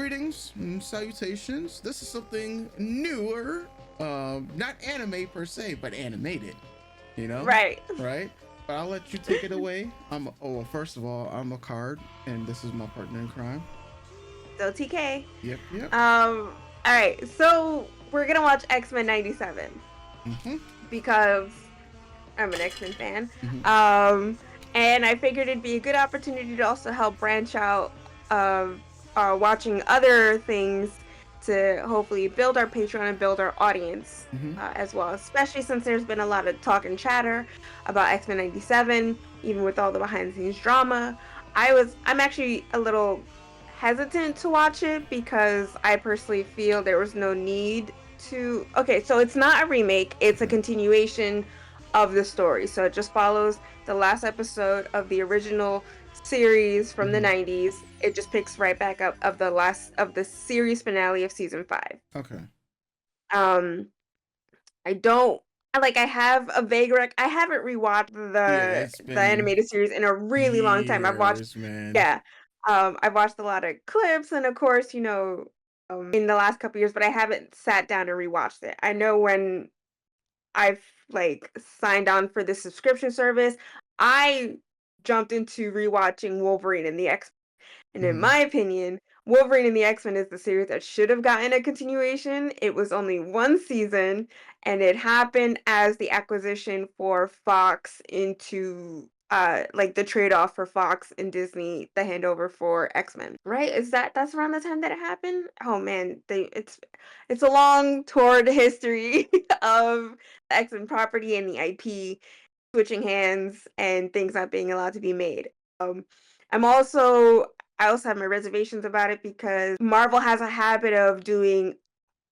Greetings and salutations. This is something newer, not anime per se, but animated. You know, Right. right? But I'll let you take it away. First of all, I'm Ekard, and this is my partner in crime. So TK. Yep, yep. All right. So we're gonna watch X-Men '97 Mm-hmm. because I'm an X-Men fan. Mm-hmm. And I figured it'd be a good opportunity to also help branch out of watching other things to hopefully build our Patreon and build our audience Mm-hmm. as well, especially since there's been a lot of talk and chatter about X-Men '97, even with all the behind the scenes drama. I'm actually a little hesitant to watch it because I personally feel there was no need to. Okay, so it's not a remake, it's a Okay. continuation of the story. So it just follows the last episode of the original series from the Mm-hmm. 90s. It just picks right back up of the last of the series finale of season 5. Okay. Um I don't I have a vague I haven't rewatched Yeah, the it's the been animated series in a really long time. I've watched years, man. yeah. I've watched a lot of clips and of course, in the last couple years, but I haven't sat down and rewatched it. I know when I've signed on for this subscription service, I jumped into rewatching Wolverine and the X. And in Mm-hmm. my opinion, Wolverine and the X-Men is the series that should have gotten a continuation. It was only one season, and it happened as the acquisition for Fox into the trade-off for Fox and Disney, the handover for X-Men. Right? That's around the time that it happened? Oh man, it's a long torrid history of the X-Men property and the IP switching hands and things not being allowed to be made. Um, I'm also I also have my reservations about it because Marvel has a habit of doing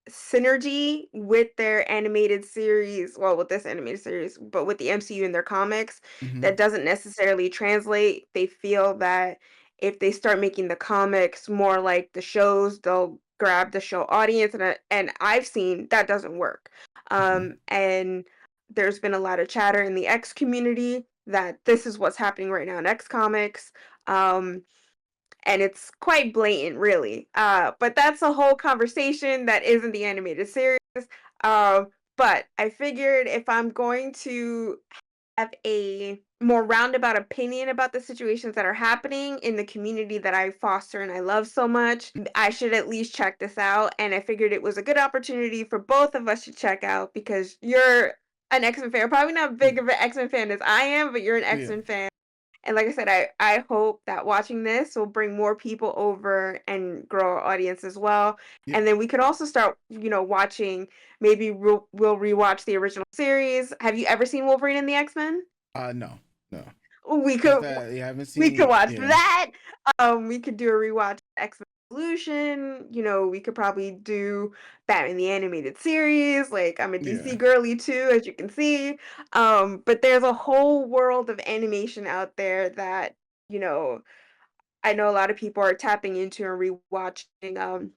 synergy with their animated series, well, with this animated series, but with the MCU and their comics, Mm-hmm. that doesn't necessarily translate. They feel that if they start making the comics more like the shows, they'll grab the show audience, and I've seen that doesn't work. Okay. And there's been a lot of chatter in the X community that this is what's happening right now in X comics. Um, and it's quite blatant, really. But that's a whole conversation that isn't the animated series. But I figured if I'm going to have a more roundabout opinion about the situations that are happening in the community that I foster and I love so much, I should at least check this out. And I figured it was a good opportunity for both of us to check out because you're an X-Men fan. Probably not big of an X-Men fan as I am, but you're an Yeah. X-Men fan. And like I said, I hope that watching this will bring more people over and grow our audience as well. Yep. And then we could also start, watching. Maybe we'll rewatch the original series. Have you ever seen Wolverine and the X-Men? No, no. We But could that you haven't we could seen. watch Yeah. that. We could do a rewatch of X-Men Evolution. We could probably do Batman the Animated Series. Like I'm a DC Yeah. girly too, as you can see. But there's a whole world of animation out there that, you know, I know a lot of people are tapping into and rewatching.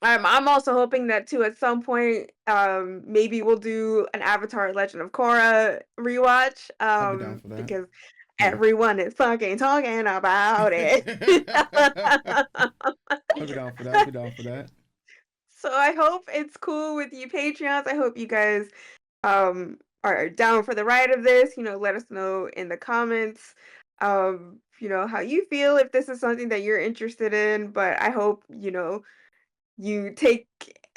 I'm also hoping that too at some point, maybe we'll do an Avatar Legend of Korra rewatch. I'll be down for that. Because Yeah. everyone is fucking talking about it. I'll be down for that. I'll be down for that. So I hope it's cool with you Patreons. I hope you guys are down for the ride of this. Let us know in the comments how you feel if this is something that you're interested in. But I hope, you take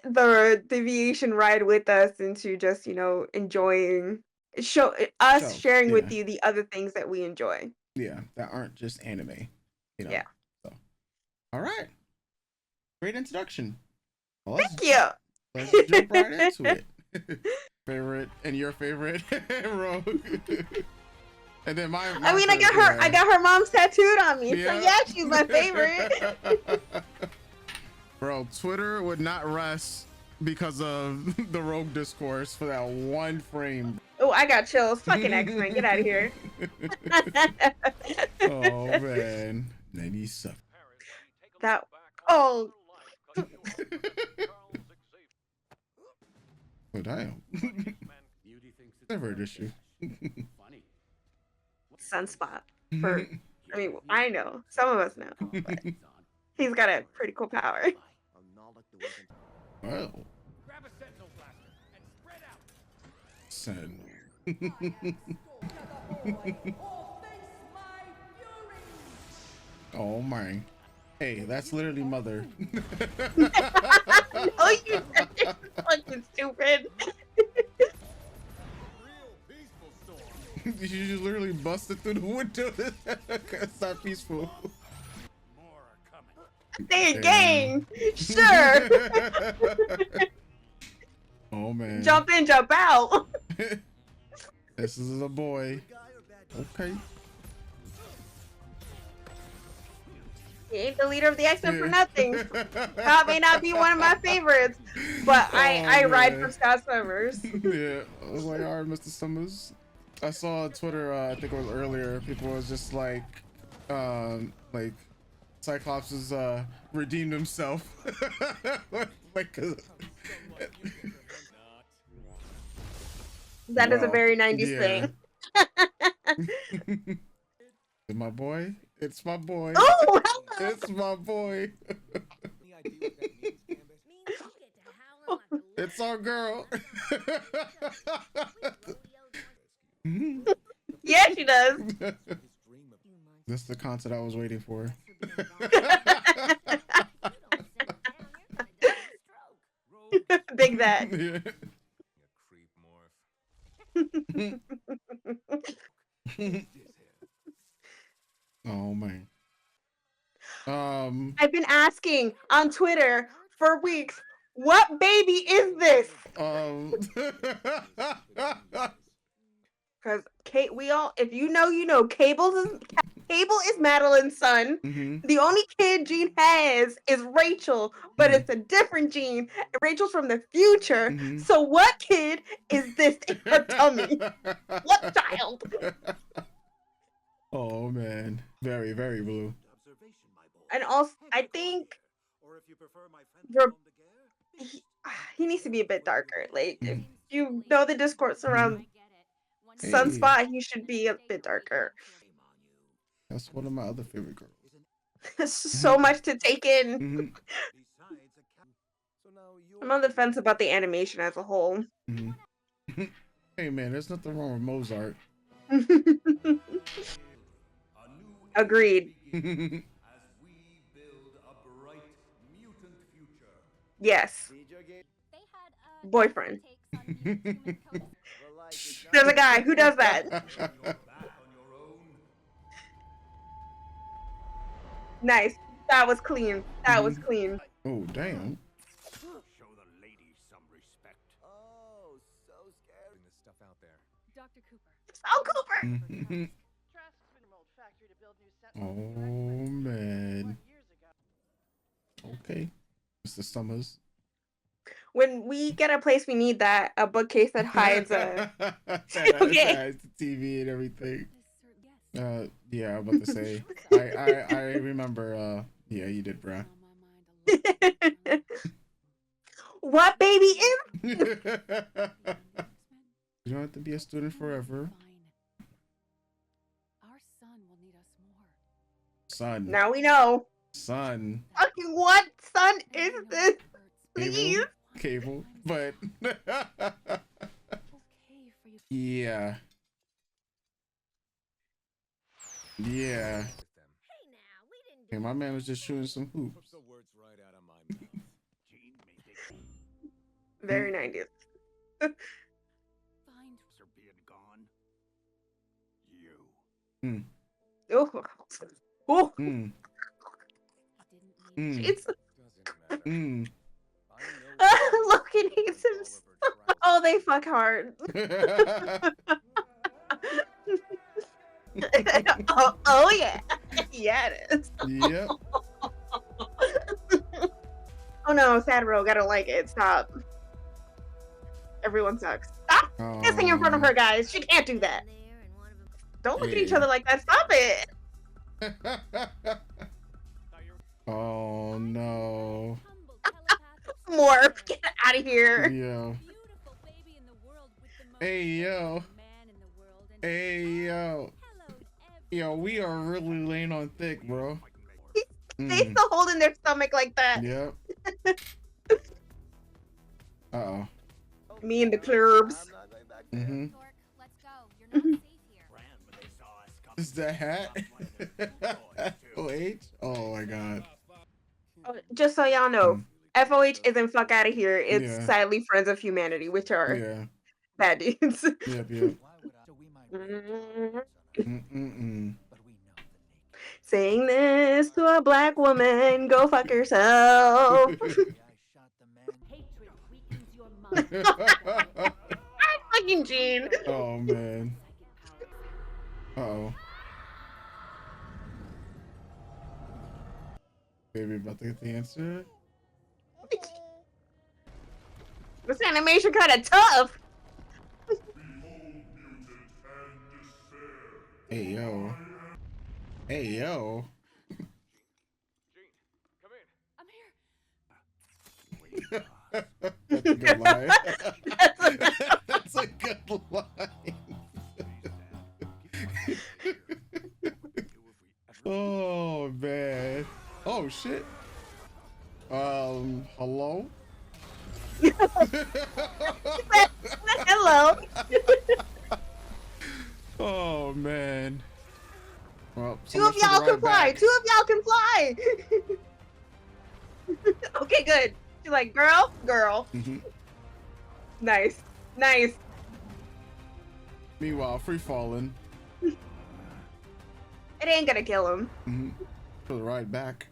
the deviation ride with us into just, enjoying show us So sharing with yeah, you the other things that we enjoy. yeah, that aren't just anime. You know. Yeah. So all right, great introduction. Well, Thank let's jump right into you. it. Favorite and your favorite rogue, and then my I mean, yeah. I got her mom's tattooed on me. So Yeah. yeah, she's my favorite. Bro, Twitter would not rest because of the rogue discourse for that one frame. Oh, I got chills. Fucking X-Men, get out of here. Oh man, 97. That oh Oh damn. Favorite issue. sunspot for I mean, I know. Some of us know. But He's got a pretty cool power. Oh, Grab a sentinel blaster and spread out. son. Oh my. Hey, that's literally mother. No, you didn't. Fucking stupid. Real peaceful storm. You just literally busted through the window. It's not peaceful. More are coming. Say Damn. gang. Sure. Oh man. Jump in, jump out. This is a boy. Okay. He ain't the leader of the X-Men for nothing. That That may not be one of my favorites, but I ride man. for Scott Summers. Yeah, I was like, all right, Mr. Summers. I saw on Twitter, I think it was earlier, people was just like Cyclops has redeemed himself. like, That is a wow. very 90s Yeah. thing. It's my boy. It's my boy. Oh, hello. It's my boy. It's our girl. Yeah, she does. That's the content I was waiting for. Big that. Yeah. Oh man. I've been asking on Twitter for weeks, what baby is this? Because Kate, if you know, you know, Cable is Madeline's son. Mhm. The only kid Jean has is Rachel, but Mhm. it's a different Jean. And Rachel's from the future. Mhm. So what kid is this in her tummy? What child? Oh man, very very blue. And also, I think he needs to be a bit darker. Like, if you know the discourse around Sunspot, he should be a bit darker. That's one of my other favorite girls. So much to take in. Mhm. I'm on the fence about the animation as a whole. Mhm. Hey man, there's nothing wrong with Mozart. Agreed. Yes. Boyfriend. There's a guy who does that. Nice. That was clean. That was clean. Oh damn. Show the lady some respect. Oh, so scary. This stuff out there. Dr. Cooper. Oh, Cooper. Mhm. Oh man. Okay, Mr. Summers. When we get a place, we need a bookcase that hides a. Okay. Hides the TV and everything. Yes. Yeah, I'm about to say. I remember. Yeah, you did, bruh. What baby is? You don't have to be a student forever. Our son will need us more. Son. Now we know. Son. Fucking what son is this? Please. Cable. But Okay for you. yeah. Yeah. Hey, my man was just shooting some hoops. The words right out of my mouth. Very 90s. Find Are being gone. You. Oh. Oh. Mm. didn't need Mm. It's Doesn't matter. Mm. Logan hates him. Oh, they fuck hard. oh yeah. Yeah, it is. Yep. Oh no, sad bro, gotta like it. Stop. Everyone sucks. Stop kissing in front of her, guys. She can't do that. Don't look at each Yeah. other like that. Stop it. Oh no. Morph, get out of here. Yo. Hey yo. Hey yo. Yo, we are really laying on thick, bro. They still holding their stomach like that. Yep. Uh-oh. Me and the clubs. I'm not going back Mm-hmm. York, let's go. You're not safe here. Ran when they saw us coming. Is that hat? FOH? Oh my god. Oh, just so y'all know, FOH isn't fuck out of here. It's Yeah. sadly Friends of Humanity, which are Yeah. bad dudes. Yep, yep. Mm. Mm-mm-mm. Saying this to a black woman, go fuck yourself. Hatred weakens your mind. Fucking Gene. Oh man. Uh-oh. Baby about to get the answer. This animation kind of tough. Hey yo. Hey yo. I'm here. That's a good line. That's a good line. Oh man. Oh shit. Hello? Hello. Oh man. Well, Two of y'all can fly. Two of y'all can fly. Okay, good. She's like, girl. Mhm. Nice. Nice. Meanwhile, free falling. It ain't gonna kill him. Mm-hmm. For the ride back.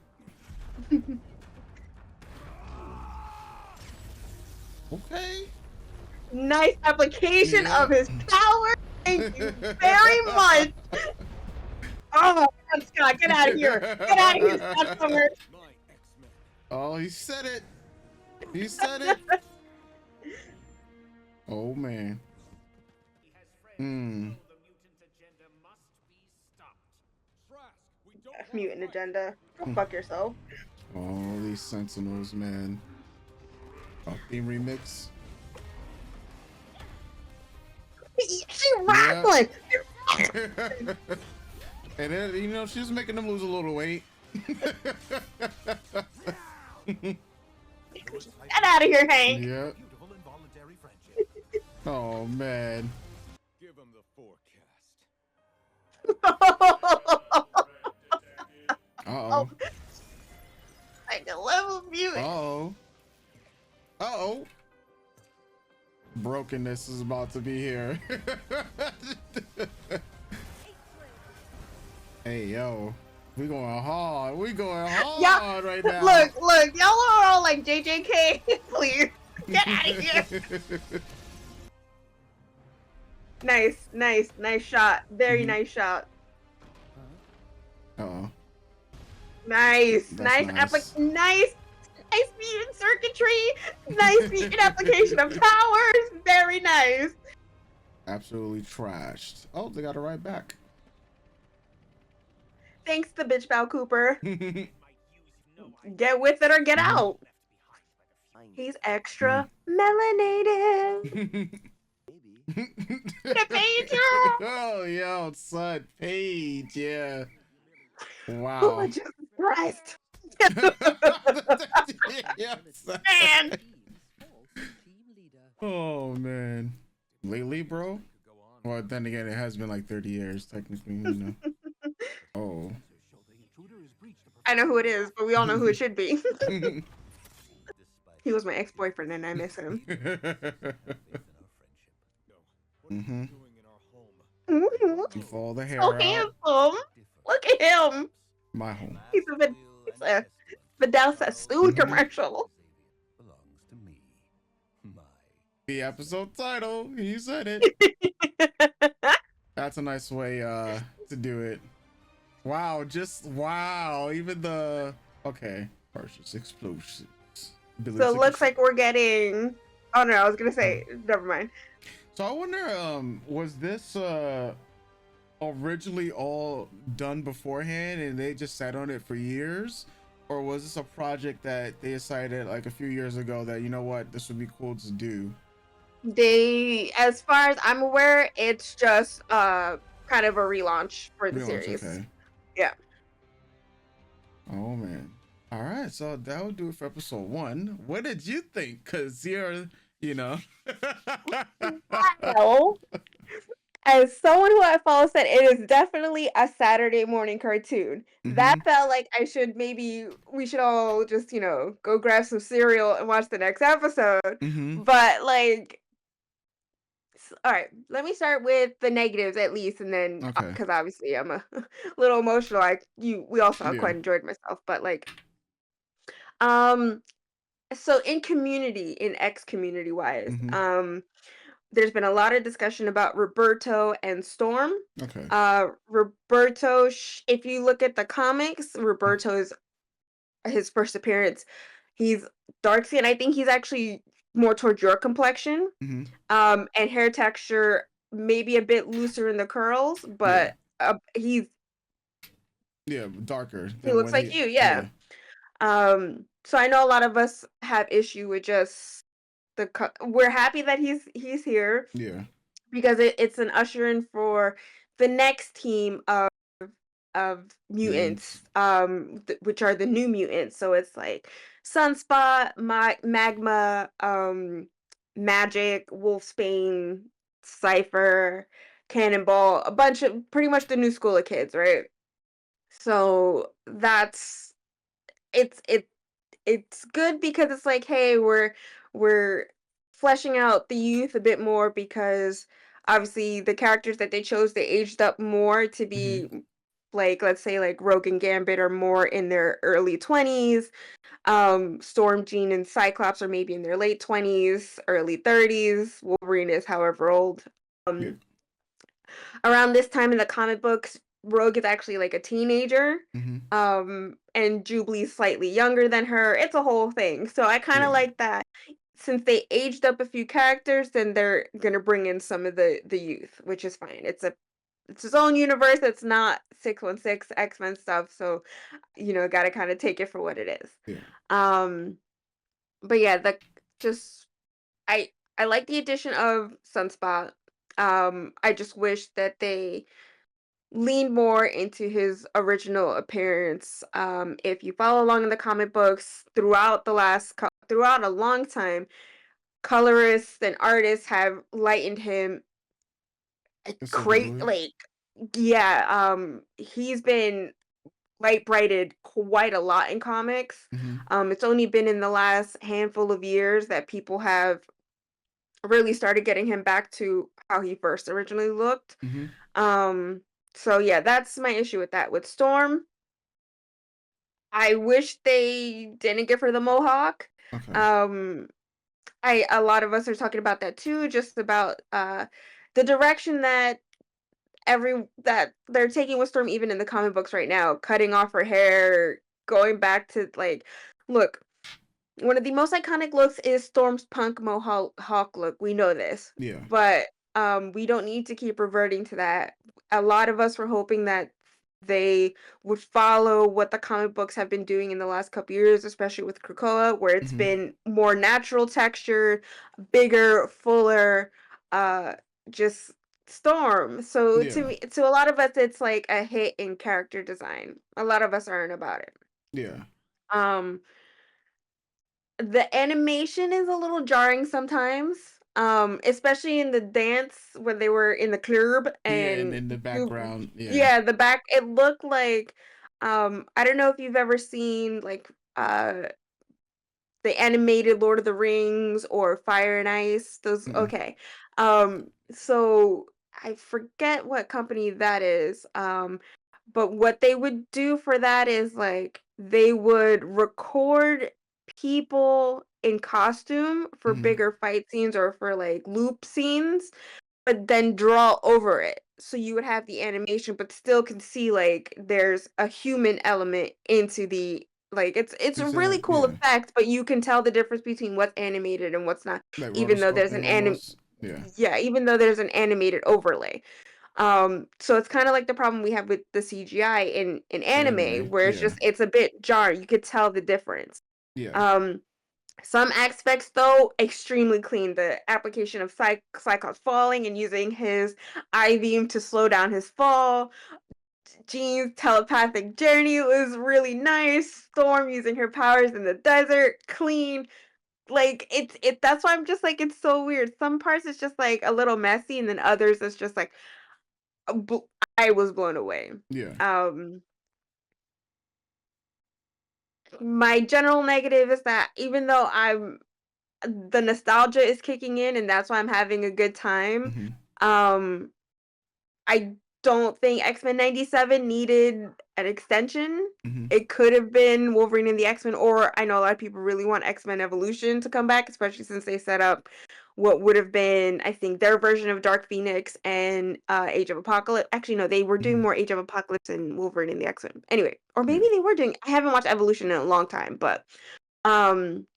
Okay. Nice application Yeah. of his power. Thank you very much. Oh, God, Scott, get out of here. Get out of here, Scott Summers. My X-Men. Oh, he said it. He said it. Oh man. Hmm. Mutant agenda. Go fuck yourself. All these Sentinels, man. Theme remix. She wrestling. And then, you know, she's making them lose a little weight. Get out of here, Hank. Yep. Beautiful involuntary friendship. Oh man. Give him the forecast. Uh-oh. Like a level mutant. Uh-oh. Uh-oh. Brokenness is about to be here. Hey, yo. We going hard. We going hard right now. Look, y'all are all like JJK. Please, get out of here. Nice shot. Very nice shot. Uh-oh. Nice That's nice. nice mutant circuitry. Nice mutant application of powers. Very nice. Absolutely trashed. Oh, they got it right back. Thanks to Bitch Bow Cooper. Get with it or get out. He's extra melanated. The pager. Oh, yo, son. Paige, yeah. Oh, Wow. Jesus Christ. Yeah, son. Man. Oh, man. Lately, bro? Well, then again, it has been like 30 years, technically, you know. Oh. I know who it is, but we all know who it should be. He was my ex-boyfriend and I miss him. Mm-hmm. Mhm. You fall the hair So out. handsome. Look at him. My home. He's a Vidal Sassoon commercial. Belongs to me. My. The episode title. He said it. That's a nice way to do it. Wow, just wow. Even the okay. Precious explosions. So it looks like we're getting. Oh no, I was gonna say. Never mind. So I wonder, was this originally all done beforehand and they just sat on it for years, or was this a project that they decided like a few years ago that, you know what, this would be cool to do? They, as far as I'm aware, it's just kind of a relaunch for the Relaunch, series. okay. Yeah. Oh man. All right, so that would do it for episode 1. What did you think? Cause you're, you know. Well, as someone who I follow said, it is definitely a Saturday morning cartoon. That Mm-hmm. felt like we should all just, go grab some cereal and watch the next episode. Mm-hmm. But like, all right, let me start with the negatives at least, and then Okay. because obviously I'm a little emotional. We all saw Yeah. quite enjoyed myself, but like, um, so in X community wise, Mm-hmm. there's been a lot of discussion about Roberto and Storm. Okay. Roberto, if you look at the comics, Roberto's his first appearance. He's dark skin. I think he's actually more towards your complexion. Mm-hmm. And hair texture maybe a bit looser in the curls, Yeah. but Yeah. Darker he than looks when like he. you, yeah. Yeah. So I know a lot of us have issue with just we're happy that he's here Yeah. because it's an usher in for the next team of Mutants. mutants, which are the new mutants. So it's like Sunspot, Magma, Magic, Wolfsbane, Cypher, Cannonball, a bunch of pretty much the new school of kids, right? So it's it it's good because it's like, hey, we're fleshing out the youth a bit more because obviously the characters that they chose they aged up more to Mm-hmm. be like let's say like Rogue and Gambit are more in their early 20s. Storm, Jean, and Cyclops are maybe in their late 20s, early 30s. Wolverine is however old. Yeah. Um, Around this time in the comic books, Rogue is actually like a teenager. Mm-hmm. And Jubilee's slightly younger than her. It's a whole thing. So I kind of Yeah. like that. Since they aged up a few characters, then they're gonna bring in some of the youth, which is fine. It's its own universe. It's not 616 X-Men stuff. So, gotta kind of take it for what it is. Yeah. Um, but yeah, the just I like the addition of Sunspot. I just wish that they leaned more into his original appearance. If you follow along in the comic books throughout a long time, colorists and artists have lightened him great Considerably. like yeah, he's been light brighted quite a lot in comics. Mm-hmm. It's only been in the last handful of years that people have really started getting him back to how he first originally looked. Mm-hmm. Um, so yeah, that's my issue with that. With Storm, I wish they didn't give her the mohawk. Okay. Um, a lot of us are talking about that too, just about the direction that they're taking with Storm even in the comic books right now, cutting off her hair, going back to like look, one of the most iconic looks is Storm's punk mohawk look. We know this, Yeah. but we don't need to keep reverting to that. A lot of us were hoping that they would follow what the comic books have been doing in the last couple years, especially with Krakoa, where it's Mm-hmm. been more natural texture, bigger, fuller, uh, just Storm. So Yeah. to a lot of us, it's like a hit in character design. A lot of us aren't about it. Yeah. Um, the animation is a little jarring sometimes, especially in the dance when they were in the club Yeah. And and in the background. Yeah. yeah, the back it looked like I don't know if you've ever seen like the animated Lord of the Rings or Fire and Ice. Those Mm-mm. okay. So I forget what company that is. But what they would do for that is like they would record people in costume for Mm-hmm. bigger fight scenes or for like loop scenes, but then draw over it. So you would have the animation, but still can see like there's a human element into the like it's a really cool Yeah. effect, but you can tell the difference between what's animated and what's not, Like even though there's an rotoscoping almost. Yeah. yeah, even though there's an animated overlay. So it's kind of like the problem we have with the CGI in anime, Anime. where Yeah. it's a bit jarring. You could tell the difference. Yeah. Um, some aspects, though, extremely clean. The application of Cyclops falling and using his I beam to slow down his fall, Jean's telepathic journey was really nice. Storm using her powers in the desert, clean. Like it that's why I'm just like it's so weird. Some parts it's just like a little messy and then others it's just like I was blown away. Yeah. Um my general negative is that even though the nostalgia is kicking in and that's why I'm having a good time, Hmm. um I don't think X-Men 97 needed an extension. Hmm. It could have been Wolverine and the X-Men, or I know a lot of people really want X-Men Evolution to come back, especially since they set up what would have been, I think, their version of Dark Phoenix and Age of Apocalypse. Actually, no, they were doing Hmm. more Age of Apocalypse and Wolverine and the X-Men. Anyway, or Yeah. maybe they were doing. I haven't watched Evolution in a long time, um,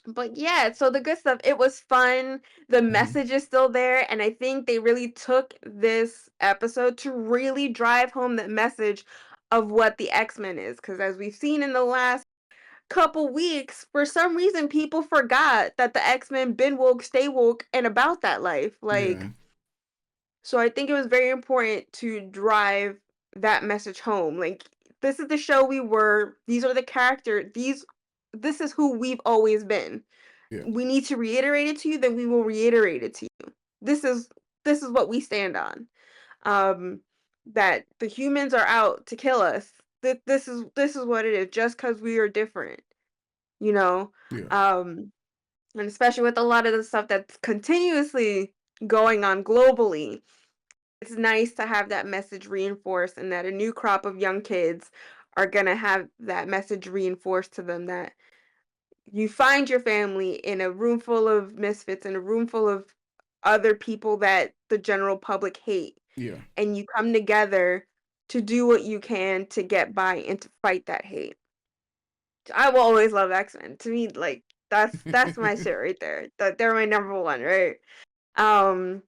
but yeah, so the good stuff, it was fun. The Hmm. message is still there, and I think they really took this episode to really drive home that message of what the X-Men is. Because as we've seen in the last couple weeks, for some reason, people forgot that the X-Men been woke, stay woke, and about that life. Yeah. Like, so I think it was very important to drive that message home. Like, this is the show we were. These are the character. This is who we've always been. Yeah. We need to reiterate it to you, then we will reiterate it to you. This is this is what we stand on. Um, that the humans are out to kill us. This is what it is. Just because we are different, you know. Yeah. Um, and especially with a lot of the stuff that's continuously going on globally, it's nice to have that message reinforced, and that a new crop of young kids are gonna have that message reinforced to them that you find your family in a room full of misfits, in a room full of other people that the general public hate, Yeah. and you come together to do what you can to get by and to fight that hate. I will always love X-Men. To me, like that's my shit right there. That they're my number one, right? Um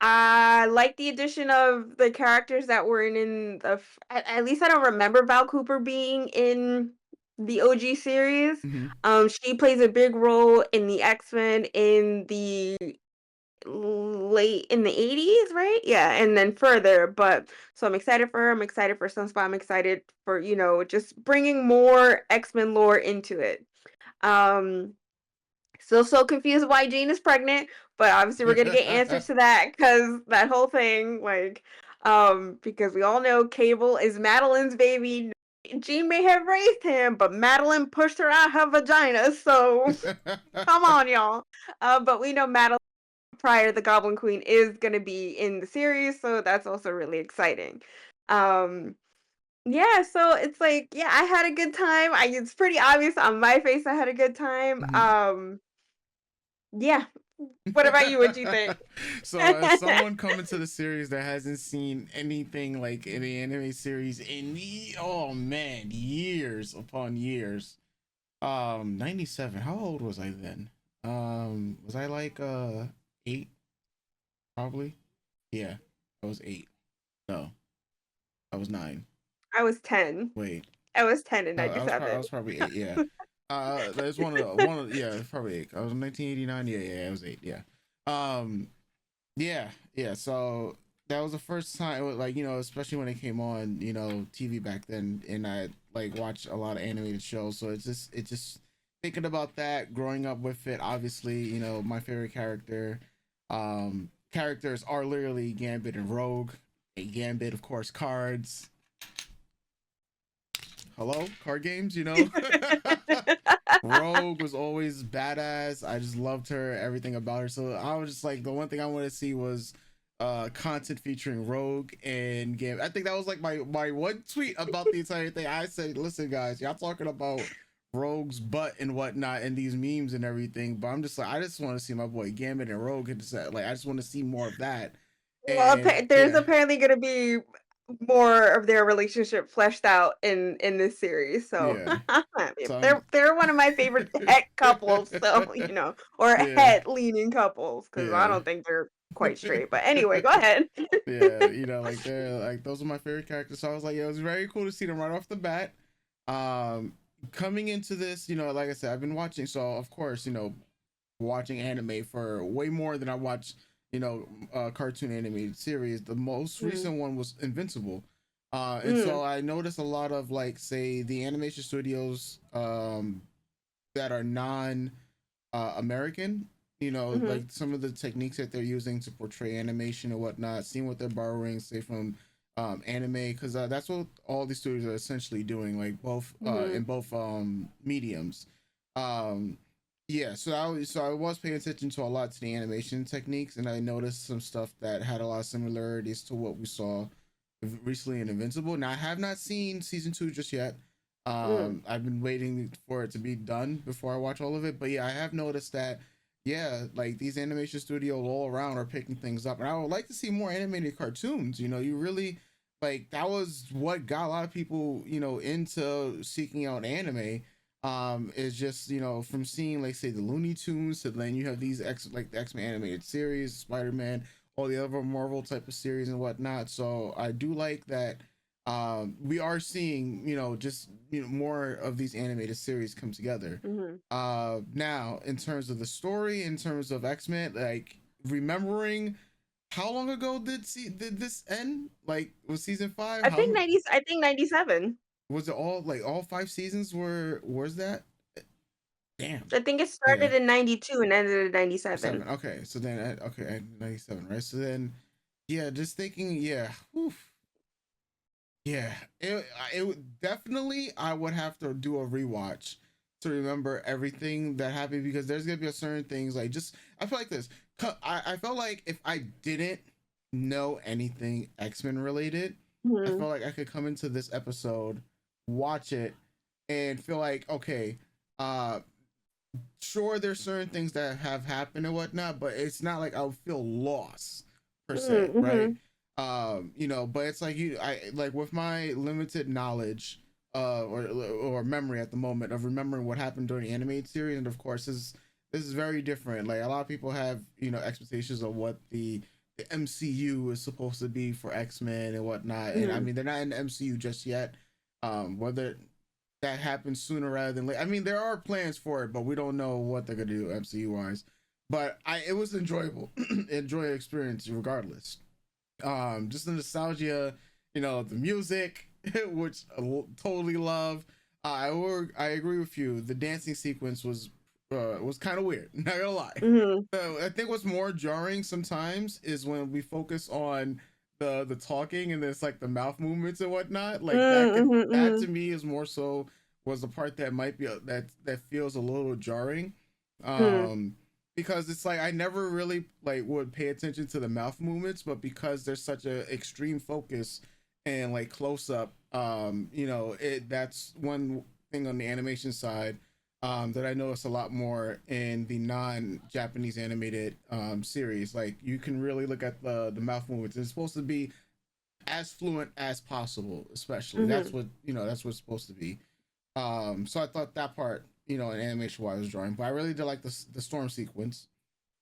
I like the addition of the characters that were in the at least I don't remember Val Cooper being in the OG series. Hmm. She plays a big role in the X-Men in the late in the 80s, right? Yeah, and then further, but so I'm excited for her. I'm excited for Sunspot. I'm excited for, just bringing more X-Men lore into it. Um Still so confused why Jean is pregnant, but obviously we're gonna get answers to that because that whole thing, like, because we all know Cable is Madeline's baby. Jean may have raised him, but Madeline pushed her out her vagina. So come on, y'all. But we know Madeline Pryor, the Goblin Queen, is gonna be in the series, so that's also really exciting. Um, yeah, so it's like, yeah, I had a good time. It's pretty obvious on my face I had a good time. Mhm. Yeah. What about you? What do you think? So, as someone coming to the series that hasn't seen anything like any anime series in oh man, years upon years. 97. How old was I then? Was I like 8? Probably. Yeah, I was 8. No, I was 9. I was 10. Wait, I was 10 in I 97. was probably 8. Yeah. That's yeah, it's probably 8. I was in 1989. Yeah, I was 8. Yeah. Um, yeah. So that was the first time, like, especially when it came on, TV back then, and I like watched a lot of animated shows. So it's just thinking about that, growing up with it. Obviously, my favorite characters are literally Gambit and Rogue. A Gambit, of course, cards. Hello, card games. Rogue was always badass. I just loved her, everything about her. So I was just like, the one thing I wanted to see was content featuring Rogue and Game. I think that was like my one tweet about the entire thing. I said, listen guys, y'all talking about Rogue's butt and whatnot and these memes and everything, but I'm just like, I just want to see my boy Gambit and Rogue and just, like, I just want to see more of that. Well, And there's yeah, apparently going to be more of their relationship fleshed out in this series. So yeah. So they're one of my favorite het couples. So or yeah, het leaning couples because I yeah. don't think they're quite straight. But anyway, go ahead. Yeah, like they're like, those are my favorite characters. So I was like, yeah, it was very cool to see them right off the bat. Coming into this, like I said, I've been watching, so of course, watching anime for way more than I watch, cartoon animated series. The most Mm. recent one was Invincible. And Mm. so I noticed a lot of, like, say, the animation studios that are non American, Mhm. like some of the techniques that they're using to portray animation and whatnot, seeing what they're borrowing, say, from anime, because that's what all these studios are essentially doing, like both in Mhm. both mediums. Um, yeah, so I was paying attention to a lot to the animation techniques, and I noticed some stuff that had a lot of similarities to what we saw recently in Invincible. Now I have not seen season 2 just yet. Mm. I've been waiting for it to be done before I watch all of it. But yeah, I have noticed that, yeah, like these animation studios all around are picking things up, and I would like to see more animated cartoons. You really, like, that was what got a lot of people, into seeking out anime. Is just, from seeing, like, say, the Looney Tunes, to then you have these like the X-Men animated series, Spider-Man, all the other Marvel type of series and whatnot. So I do like that we are seeing, just, more of these animated series come together. Mhm. Now, in terms of the story, in terms of X-Men, like, remembering how long ago did this end? Like, was season 5? I How think 90. I think 97. was it? All 5 seasons was that? Damn. I think it Yeah. started in 92 and ended in 97. 7. Okay. So then, okay, 97, right? So then, yeah, just thinking, yeah. Whew. Yeah, it definitely, I would have to do a rewatch to remember everything that happened, because there's gonna be a certain things, like, just, I feel like this. I felt like if I didn't know anything X-Men related, I Mhm. felt like I could come into this episode, watch it, and feel like, okay, uh, sure, there's certain things that have happened and whatnot, but it's not like I'll feel lost per se, Mm. right? Mhm. But it's like, I like, with my limited knowledge or memory at the moment of remembering what happened during the animated series, and of course this is very different. Like, a lot of people have, expectations of what the MCU is supposed to be for X-Men and whatnot, and I Mhm. mean, they're not in the MCU just yet. Whether that happens sooner rather than later. I mean, there are plans for it, but we don't know what they're gonna do MCU wise. But it was enjoyable, enjoy experience regardless. Just the nostalgia, the music, which I totally love. I agree with you. The dancing sequence was kind of weird. Not gonna lie. Mhm. I think what's more jarring sometimes is when we focus on the talking, and it's like the mouth movements and whatnot. Like, Mm. Mhm. that to Mhm. me is more so, was the part that might be that feels a little jarring. Mhm. Um, because it's like I never really, like, would pay attention to the mouth movements, but because there's such a extreme focus and, like, close up, that's one thing on the animation side that I notice a lot more in the non-Japanese animated series. Like, you can really look at the mouth movements. It's supposed to be as fluent as possible, especially Mhm. that's what it's supposed to be. So I thought that part, in animation wise, was drawing, but I really did like the storm sequence.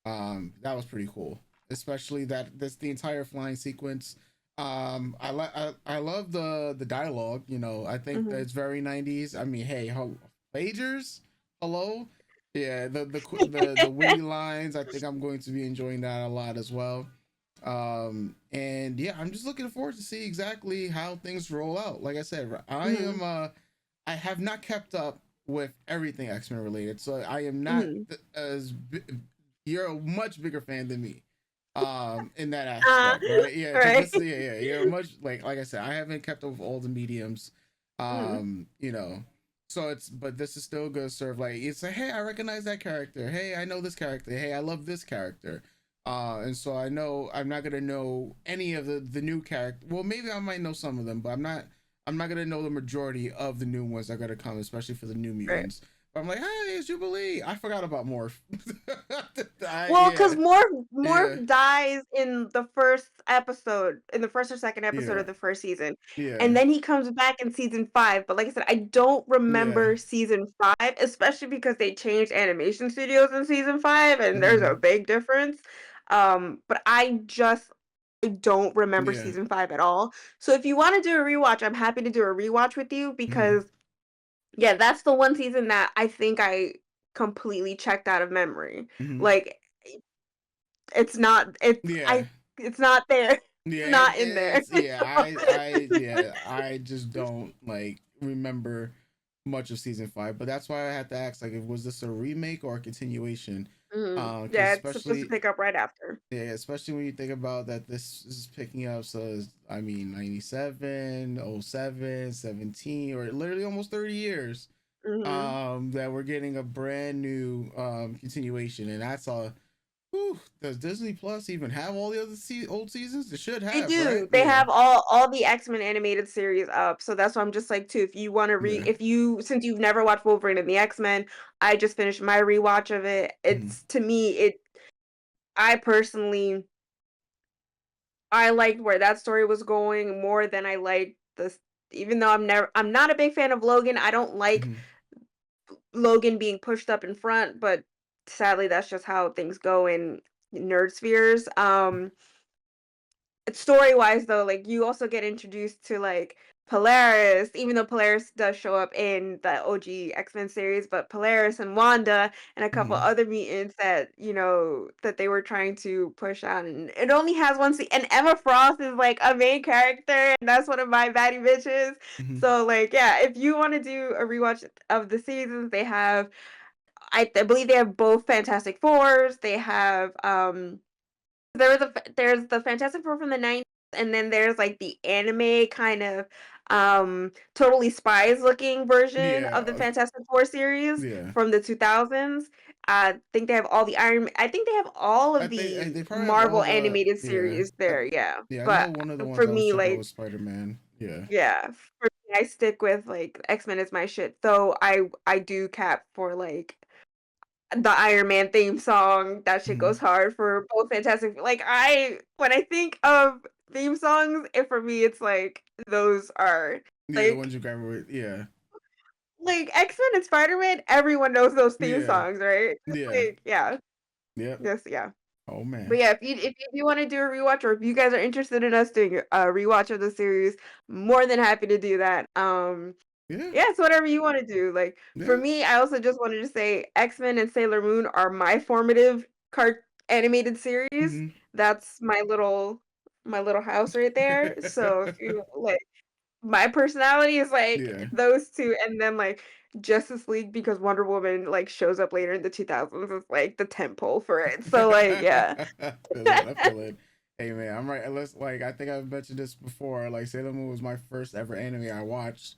That was pretty cool, especially the entire flying sequence. I love the dialogue. I think that Mhm. it's very 90s. I mean, hey, pagers, hello, yeah, the witty lines. I think I'm going to be enjoying that a lot as well. And yeah, I'm just looking forward to see exactly how things roll out. Like I said, Mhm. I have not kept up with everything X-Men related, so I am not Mhm. as you're a much bigger fan than me in that Ah. aspect, right? Yeah, because Right. this, yeah, you're much, like I said, I haven't kept up with all the mediums. Mhm. um you know but this is still gonna serve, like, it's like, hey, I recognize that character, hey, I know this character, hey, I love this character. And so I know I'm not gonna know any of the new character. Well, maybe I might know some of them, but I'm not gonna know the majority of the new ones that are gonna come, especially for the New Right. Mutants. But I'm like, hey, it's Jubilee. I forgot about Morph. Well, because Yeah, yeah, Morph dies in the first episode, in the first or second episode yeah, of the first season, and yeah, then he comes back in season 5. But like I said, I don't yeah. remember season 5, especially because they changed animation studios in season 5, and there's a Hmm. big difference. But I don't remember Yeah. season 5 at all. So if you want to do a rewatch, I'm happy to do a rewatch with you Hmm. because yeah, that's the one season that I think I completely checked out of memory. Hmm. Like it's not Yeah. it's not there. Yeah, It's not in there. I just don't like remember much of season 5, but that's why I had to ask, like, if was this a remake or a continuation? Because Yeah, it's supposed to especially, pick up right after. yeah, especially when you think about that this is picking up, so I mean 97, 07, 17, or literally almost 30 years Hmm that we're getting a brand new continuation, and that's a whew, does Disney Plus even have all the other old seasons? It should They have, right? do. They Yeah. have all the X-Men animated series up. So that's why I'm just like too. If you want to Yeah. if you since you've never watched Wolverine and the X-Men, I just finished my rewatch of it. Mhm. It's to me I personally I liked where that story was going more than I liked this, even though I'm not a big fan of Logan. I don't like Mhm. Logan being pushed up in front, but sadly that's just how things go in nerd spheres. Story wise though, like you also get introduced to like Polaris, even though Polaris does show up in the OG X-Men series, but Polaris and Wanda and a couple Mhm. other mutants that, that they were trying to push out. And it only has one and Emma Frost is like a main character, and that's one of my baddie bitches. Mhm. So like yeah, if you want to do a rewatch of the seasons, they have I believe they have both Fantastic Fours, they have there's the Fantastic Four from the 90s, and then there's like the anime kind of totally spies looking version Yeah. of the Fantastic Four series Yeah. from the 2000s. I think they have all the I think they have all I of think the they probably have all Marvel the animated yeah. series there, yeah. Yeah, I know But one of the ones for I was me, checking out like, was Spider-Man. Yeah. yeah, for me, I stick with like X-Men is my shit. Though I do cap for like the Iron Man theme song, that shit Mhm. goes hard for both Fantastic. Like when I think of theme songs, for me it's like those are Yeah, the ones like you grab with. Yeah. X-Men and Spider-Man, everyone knows those theme Yeah. songs, right? It's Yeah. like yeah. Yep. Yes, yeah. Oh But man. yeah, if you want to do a rewatch, or if you guys are interested in us doing a rewatch of the series, more than happy to do that. Yeah. Yeah, it's whatever you want to do. Like for Yeah. me, I also just wanted to say X-Men and Sailor Moon are my formative cart animated series. Mhm. That's my little house right there. So if you like my personality is like Yeah. those two, and then like Justice League because Wonder Woman like shows up later in the 2000s is like the temple for it. So like yeah. I feel it. I feel it. Hey man, I'm right. Let's like I think I've mentioned this before. Like Sailor Moon was my first ever anime I watched.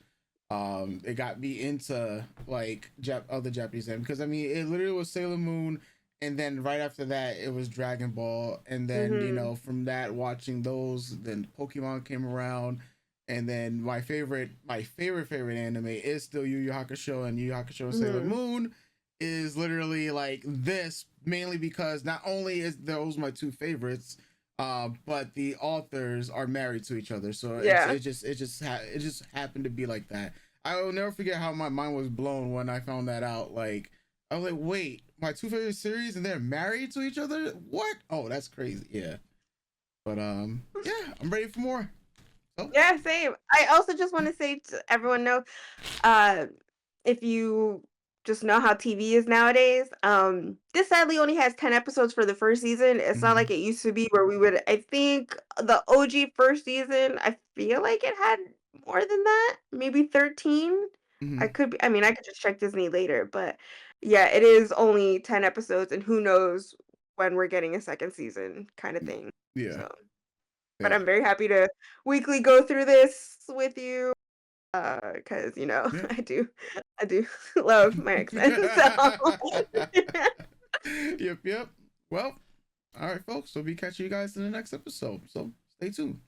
It got me into like other Japanese anime because I mean it literally was Sailor Moon, and then right after that it was Dragon Ball, and then Mhm. from that watching those, then Pokemon came around, and then my favorite anime is still Yu Yu Hakusho, and Yu Yu Hakusho and Sailor Mhm. Moon is literally like this mainly because not only is those my two favorites, but the authors are married to each other, so Yeah. it just happened to be like that. I will never forget how my mind was blown when I found that out. Like I was like, wait, my two favorite series and they're married to each other? What? Oh, that's crazy. Yeah, but yeah, I'm ready for more. So Yeah, same. I also just want to say to everyone know, uh, if you just know how TV is nowadays, this sadly only has 10 episodes for the first season. It's not mhm, like it used to be where I think the OG first season, I feel like it had more than that, maybe 13. mhm, I mean, I could just check Disney later, but yeah, it is only 10 episodes, and who knows when we're getting a second season kind of thing. yeah, So, but yeah, I'm very happy to weekly go through this with you. Because yeah. I do love my X-Men. So Yep, yep. Well, all right, folks. So we catch you guys in the next episode. So stay tuned.